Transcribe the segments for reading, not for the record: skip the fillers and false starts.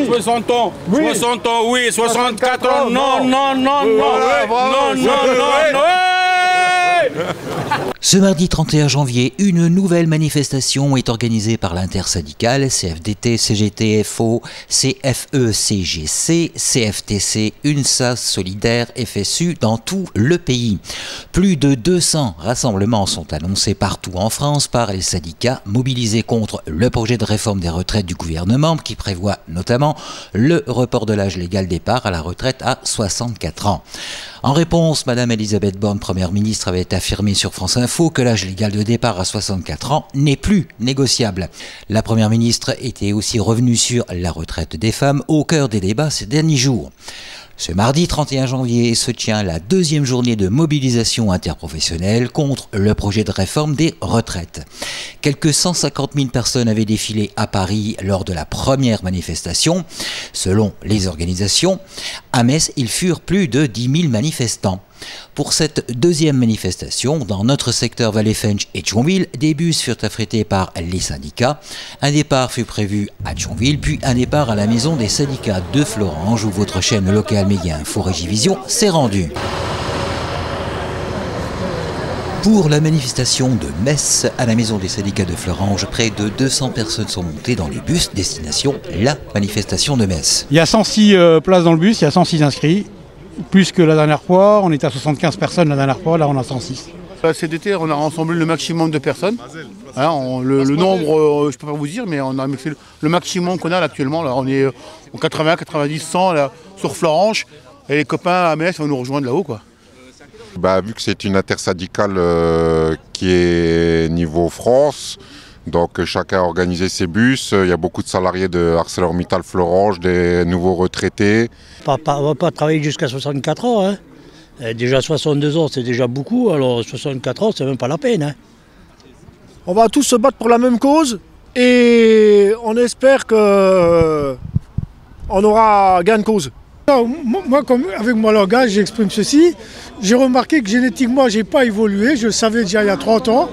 60 ans. Oui. 60 ans, oui. 64 ans, non, non, non, non. Non, non, non, non. Ce mardi 31 janvier, une nouvelle manifestation est organisée par l'intersyndicale CFDT, CGT, FO, CFE, CGC, CFTC, UNSA, Solidaire, FSU dans tout le pays. Plus de 200 rassemblements sont annoncés partout en France par les syndicats mobilisés contre le projet de réforme des retraites du gouvernement qui prévoit notamment le report de l'âge légal départ à la retraite à 64 ans. En réponse, Madame Elisabeth Borne, Première ministre, avait affirmé sur France Info que l'âge légal de départ à 64 ans n'est plus négociable. La Première ministre était aussi revenue sur la retraite des femmes au cœur des débats ces derniers jours. Ce mardi 31 janvier se tient la deuxième journée de mobilisation interprofessionnelle contre le projet de réforme des retraites. Quelques 150 000 personnes avaient défilé à Paris lors de la première manifestation. Selon les organisations, à Metz, ils furent plus de 10 000 manifestants. Pour cette deuxième manifestation, dans notre secteur Vallée-Fench et Thionville, des bus furent affrétés par les syndicats. Un départ fut prévu à Thionville, puis un départ à la maison des syndicats de Florange, où votre chaîne locale Média Info Régivision s'est rendue. Pour la manifestation de Metz, à la maison des syndicats de Florange, près de 200 personnes sont montées dans les bus destination la manifestation de Metz. Il y a 106 places dans le bus, il y a 106 inscrits. Plus que la dernière fois, on était à 75 personnes la dernière fois, là on a 106. Cet été, on a rassemblé le maximum de personnes. Hein, le nombre, je ne peux pas vous dire, mais on a mixé le maximum qu'on a là, actuellement. Là, on est en 80, 90, 100 là, sur Florange. Et les copains à Metz vont nous rejoindre là-haut, quoi. Vu que c'est une intersyndicale qui est niveau France, donc chacun a organisé ses bus. Il y a beaucoup de salariés de ArcelorMittal Florange, des nouveaux retraités. On ne va pas travailler jusqu'à 64 ans. Hein. Déjà 62 ans, c'est déjà beaucoup. Alors 64 ans, c'est même pas la peine. Hein. On va tous se battre pour la même cause et on espère qu'on aura gain de cause. Moi, comme avec mon langage, j'exprime ceci. J'ai remarqué que génétiquement, je n'ai pas évolué. Je le savais déjà il y a 30 ans.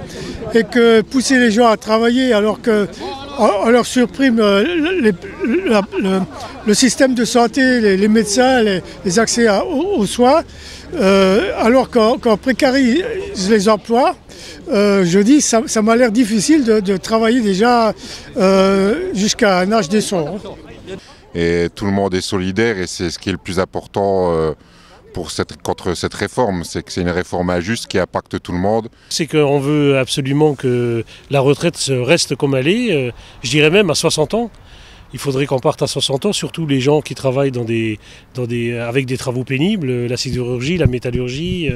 Et que pousser les gens à travailler alors qu'on leur supprime le système de santé, les médecins, les accès aux soins, alors qu'on précarise les emplois, je dis ça m'a l'air difficile de travailler déjà jusqu'à un âge décent. Et tout le monde est solidaire et c'est ce qui est le plus important contre cette réforme, c'est que c'est une réforme injuste qui impacte tout le monde. C'est qu'on veut absolument que la retraite reste comme elle est, je dirais même à 60 ans. Il faudrait qu'on parte à 60 ans, surtout les gens qui travaillent avec des travaux pénibles, la sidérurgie, la métallurgie,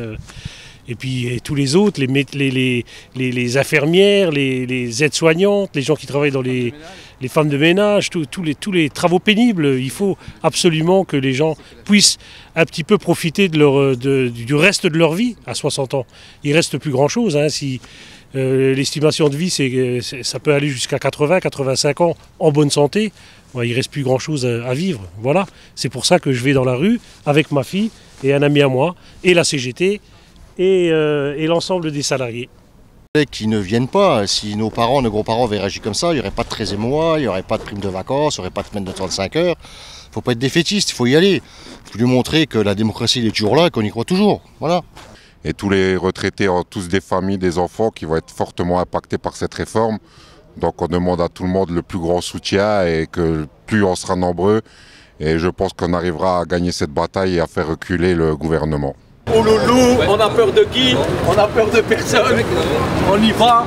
et puis tous les autres, les infirmières, les aides-soignantes, les gens qui travaillent dans les femmes de ménage, tous les travaux pénibles. Il faut absolument que les gens puissent un petit peu profiter du reste de leur vie à 60 ans. Il ne reste plus grand-chose. Hein, l'estimation de vie, ça peut aller jusqu'à 80, 85 ans en bonne santé. Il ne reste plus grand-chose à vivre. Voilà. C'est pour ça que je vais dans la rue avec ma fille et un ami à moi, et la CGT, et l'ensemble des salariés. Qui ne viennent pas, si nos grands-parents avaient réagi comme ça, il n'y aurait pas de 13e mois, il n'y aurait pas de prime de vacances, il n'y aurait pas de semaine de 35 heures. Il ne faut pas être défaitiste, il faut y aller. Il faut lui montrer que la démocratie elle est toujours là et qu'on y croit toujours. Voilà. Et tous les retraités ont tous des familles, des enfants qui vont être fortement impactés par cette réforme. Donc on demande à tout le monde le plus grand soutien et que plus on sera nombreux. Et je pense qu'on arrivera à gagner cette bataille et à faire reculer le gouvernement. Oh loulou, on a peur de qui? On a peur de personne. On y va.